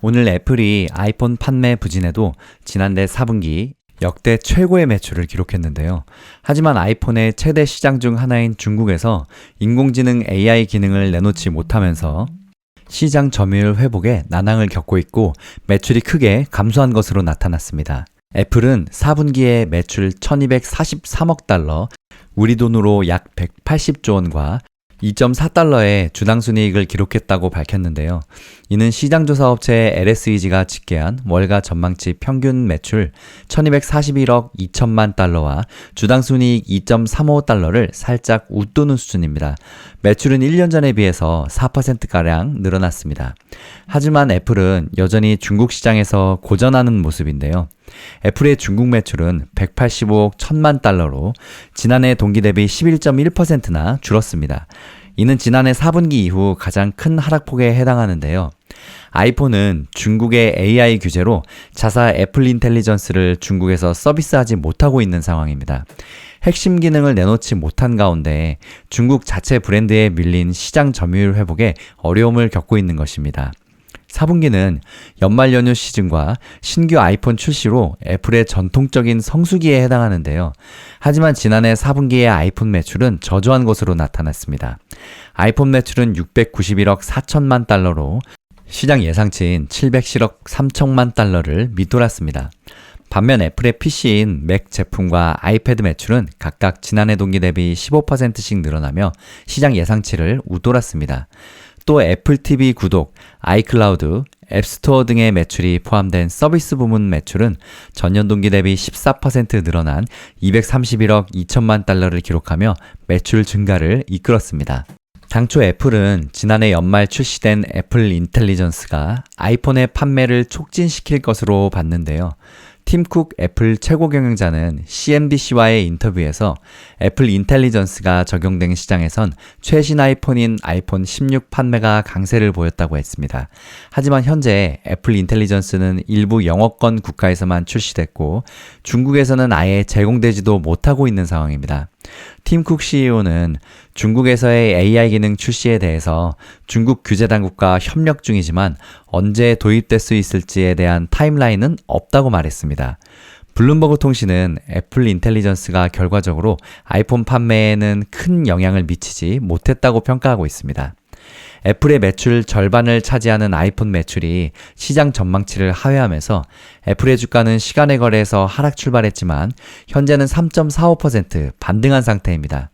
오늘 애플이 아이폰 판매 부진에도 지난해 4분기 역대 최고의 매출을 기록했는데요. 하지만 아이폰의 최대 시장 중 하나인 중국에서 인공지능 AI 기능을 내놓지 못하면서 시장 점유율 회복에 난항을 겪고 있고 매출이 크게 감소한 것으로 나타났습니다. 애플은 4분기에 매출 1243억 달러, 우리 돈으로 약 180조 원과 2.4달러의 주당 순이익을 기록했다고 밝혔는데요. 이는 시장조사업체 LSEG가 집계한 월가 전망치 평균 매출 1241억 2천만 달러와 주당 순이익 2.35달러를 살짝 웃도는 수준입니다. 매출은 1년 전에 비해서 4%가량 늘어났습니다. 하지만 애플은 여전히 중국 시장에서 고전하는 모습인데요. 애플의 중국 매출은 185억 1천만 달러로 지난해 동기 대비 11.1%나 줄었습니다. 이는 지난해 4분기 이후 가장 큰 하락폭에 해당하는데요. 아이폰은 중국의 AI 규제로 자사 애플 인텔리전스를 중국에서 서비스하지 못하고 있는 상황입니다. 핵심 기능을 내놓지 못한 가운데 중국 자체 브랜드에 밀린 시장 점유율 회복에 어려움을 겪고 있는 것입니다. 4분기는 연말 연휴 시즌과 신규 아이폰 출시로 애플의 전통적인 성수기에 해당하는데요. 하지만 지난해 4분기의 아이폰 매출은 저조한 것으로 나타났습니다. 아이폰 매출은 691억 4천만 달러로 시장 예상치인 707억 3천만 달러를 밑돌았습니다. 반면 애플의 PC인 맥 제품과 아이패드 매출은 각각 지난해 동기 대비 15%씩 늘어나며 시장 예상치를 웃돌았습니다. 또 애플 TV 구독, 아이클라우드, 앱스토어 등의 매출이 포함된 서비스 부문 매출은 전년 동기 대비 14% 늘어난 231억 2천만 달러를 기록하며 매출 증가를 이끌었습니다. 당초 애플은 지난해 연말 출시된 애플 인텔리전스가 아이폰의 판매를 촉진시킬 것으로 봤는데요. 팀 쿡 애플 최고 경영자는 CNBC와의 인터뷰에서 애플 인텔리전스가 적용된 시장에선 최신 아이폰인 아이폰 16 판매가 강세를 보였다고 했습니다. 하지만 현재 애플 인텔리전스는 일부 영어권 국가에서만 출시됐고 중국에서는 아예 제공되지도 못하고 있는 상황입니다. 팀 쿡 CEO는 중국에서의 AI 기능 출시에 대해서 중국 규제 당국과 협력 중이지만 언제 도입될 수 있을지에 대한 타임라인은 없다고 말했습니다. 블룸버그 통신은 애플 인텔리전스가 결과적으로 아이폰 판매에는 큰 영향을 미치지 못했다고 평가하고 있습니다. 애플의 매출 절반을 차지하는 아이폰 매출이 시장 전망치를 하회하면서 애플의 주가는 시간의 거래에서 하락 출발했지만 현재는 3.45% 반등한 상태입니다.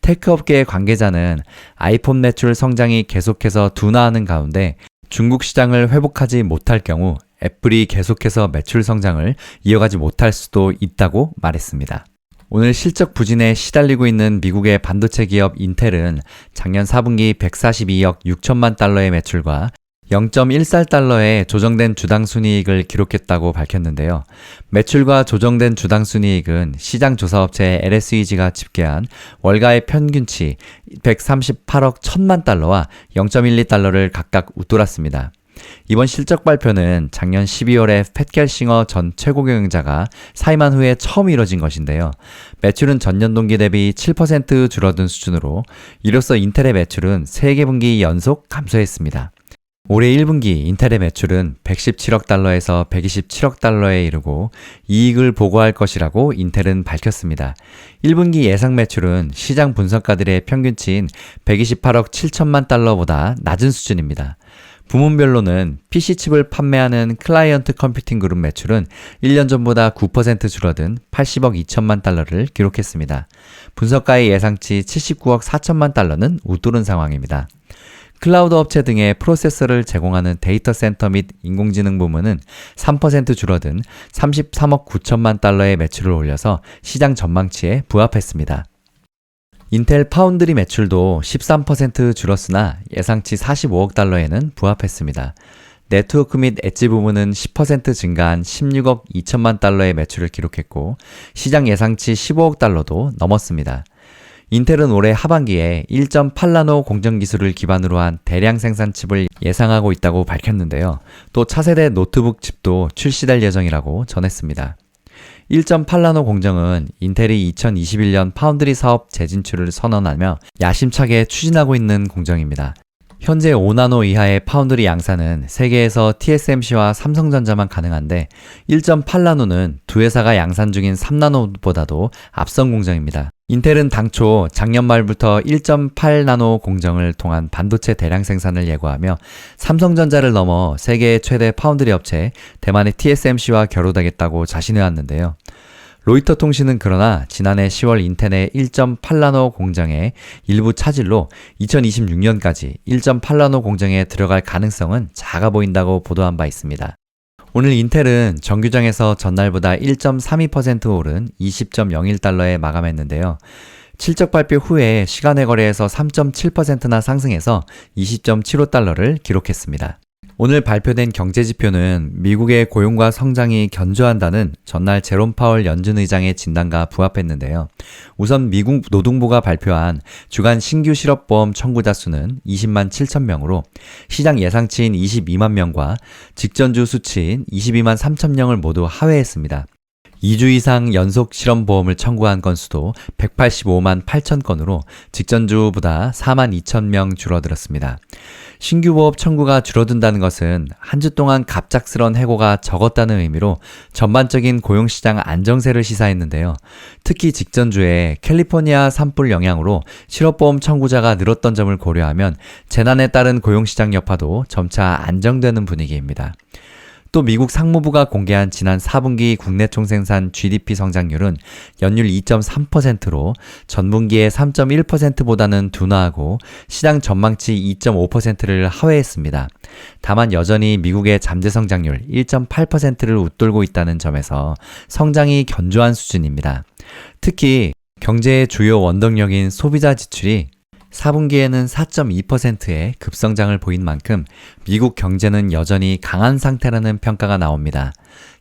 테크업계의 관계자는 아이폰 매출 성장이 계속해서 둔화하는 가운데 중국 시장을 회복하지 못할 경우 애플이 계속해서 매출 성장을 이어가지 못할 수도 있다고 말했습니다. 오늘 실적 부진에 시달리고 있는 미국의 반도체 기업 인텔은 작년 4분기 142억 6천만 달러의 매출과 0.14달러의 조정된 주당 순이익을 기록했다고 밝혔는데요. 매출과 조정된 주당 순이익은 시장 조사업체 LSEG가 집계한 월가의 평균치 138억 1천만 달러와 0.12달러를 각각 웃돌았습니다. 이번 실적 발표는 작년 12월에 팻 갤싱어 전 최고 경영자가 사임한 후에 처음 이뤄진 것인데요. 매출은 전년 동기 대비 7% 줄어든 수준으로 이로써 인텔의 매출은 3개 분기 연속 감소했습니다. 올해 1분기 인텔의 매출은 117억 달러에서 127억 달러에 이르고 이익을 보고할 것이라고 인텔은 밝혔습니다. 1분기 예상 매출은 시장 분석가들의 평균치인 128억 7천만 달러보다 낮은 수준입니다. 부문별로는 PC칩을 판매하는 클라이언트 컴퓨팅 그룹 매출은 1년 전보다 9% 줄어든 80억 2천만 달러를 기록했습니다. 분석가의 예상치 79억 4천만 달러는 웃도른 상황입니다. 클라우드 업체 등의 프로세서를 제공하는 데이터 센터 및 인공지능 부문은 3% 줄어든 33억 9천만 달러의 매출을 올려서 시장 전망치에 부합했습니다. 인텔 파운드리 매출도 13% 줄었으나 예상치 45억 달러에는 부합했습니다. 네트워크 및 엣지 부문은 10% 증가한 16억 2천만 달러의 매출을 기록했고 시장 예상치 15억 달러도 넘었습니다. 인텔은 올해 하반기에 1.8나노 공정 기술을 기반으로 한 대량 생산 칩을 예상하고 있다고 밝혔는데요. 또 차세대 노트북 칩도 출시될 예정이라고 전했습니다. 1.8나노 공정은 인텔이 2021년 파운드리 사업 재진출을 선언하며 야심차게 추진하고 있는 공정입니다. 현재 5나노 이하의 파운드리 양산은 세계에서 TSMC와 삼성전자만 가능한데 1.8나노는 두 회사가 양산 중인 3나노보다도 앞선 공정입니다. 인텔은 당초 작년 말부터 1.8나노 공정을 통한 반도체 대량 생산을 예고하며 삼성전자를 넘어 세계의 최대 파운드리 업체 대만의 TSMC와 겨루다겠다고 자신해왔는데요. 로이터 통신은 그러나 지난해 10월 인텔의 1.8나노 공정의 일부 차질로 2026년까지 1.8나노 공정에 들어갈 가능성은 작아 보인다고 보도한 바 있습니다. 오늘 인텔은 정규장에서 전날보다 1.32% 오른 20.01달러에 마감했는데요. 실적 발표 후에 시간외 거래에서 3.7%나 상승해서 20.75달러를 기록했습니다. 오늘 발표된 경제지표는 미국의 고용과 성장이 견조한다는 전날 제롬 파월 연준 의장의 진단과 부합했는데요. 우선 미국 노동부가 발표한 주간 신규 실업보험 청구자 수는 20만 7천 명으로 시장 예상치인 22만 명과 직전주 수치인 22만 3천 명을 모두 하회했습니다. 2주 이상 연속 실험보험을 청구한 건수도 185만 8천 건으로 직전주보다 4만 2천 명 줄어들었습니다. 신규 보험 청구가 줄어든다는 것은 한 주 동안 갑작스런 해고가 적었다는 의미로 전반적인 고용시장 안정세를 시사했는데요. 특히 직전주에 캘리포니아 산불 영향으로 실업보험 청구자가 늘었던 점을 고려하면 재난에 따른 고용시장 여파도 점차 안정되는 분위기입니다. 또 미국 상무부가 공개한 지난 4분기 국내 총생산 GDP 성장률은 연율 2.3%로 전분기의 3.1%보다는 둔화하고 시장 전망치 2.5%를 하회했습니다. 다만 여전히 미국의 잠재 성장률 1.8%를 웃돌고 있다는 점에서 성장이 견조한 수준입니다. 특히 경제의 주요 원동력인 소비자 지출이 4분기에는 4.2%의 급성장을 보인 만큼 미국 경제는 여전히 강한 상태라는 평가가 나옵니다.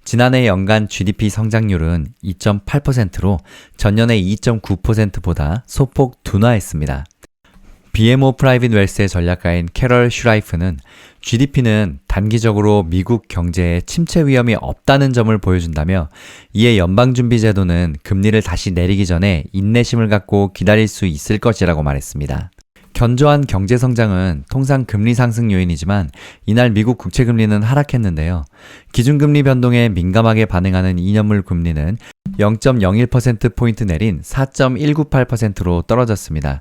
지난해 연간 GDP 성장률은 2.8%로 전년의 2.9%보다 소폭 둔화했습니다. BMO 프라이빗 웰스의 전략가인 캐럴 슈라이프는 GDP는 단기적으로 미국 경제에 침체 위험이 없다는 점을 보여준다며 이에 연방준비제도는 금리를 다시 내리기 전에 인내심을 갖고 기다릴 수 있을 것이라고 말했습니다. 견조한 경제성장은 통상 금리 상승 요인이지만 이날 미국 국채금리는 하락했는데요. 기준금리 변동에 민감하게 반응하는 2년물 금리는 0.01%포인트 내린 4.198%로 떨어졌습니다.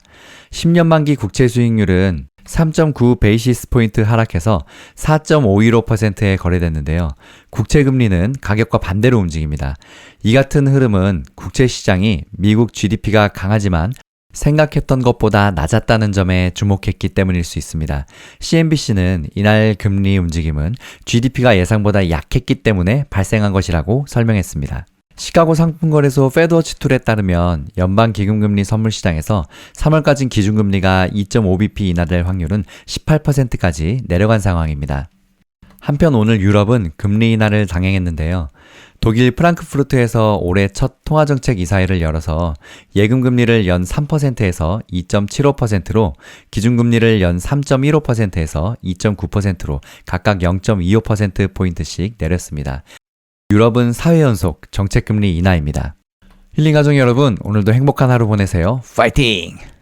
10년 만기 국채 수익률은 3.9 베이시스 포인트 하락해서 4.515%에 거래됐는데요. 국채 금리는 가격과 반대로 움직입니다. 이 같은 흐름은 국채 시장이 미국 GDP가 강하지만 생각했던 것보다 낮았다는 점에 주목했기 때문일 수 있습니다. CNBC는 이날 금리 움직임은 GDP가 예상보다 약했기 때문에 발생한 것이라고 설명했습니다. 시카고 상품거래소 페드워치 툴에 따르면 연방기금금리 선물시장에서 3월까지 기준금리가 2.5bp 인하될 확률은 18%까지 내려간 상황입니다. 한편 오늘 유럽은 금리 인하를 단행했는데요. 독일 프랑크푸르트에서 올해 첫 통화정책 이사회를 열어서 예금금리를 연 3%에서 2.75%로 기준금리를 연 3.15%에서 2.9%로 각각 0.25%포인트씩 내렸습니다. 유럽은 4회 연속 정책금리 인하입니다. 힐링가족 여러분, 오늘도 행복한 하루 보내세요. 파이팅!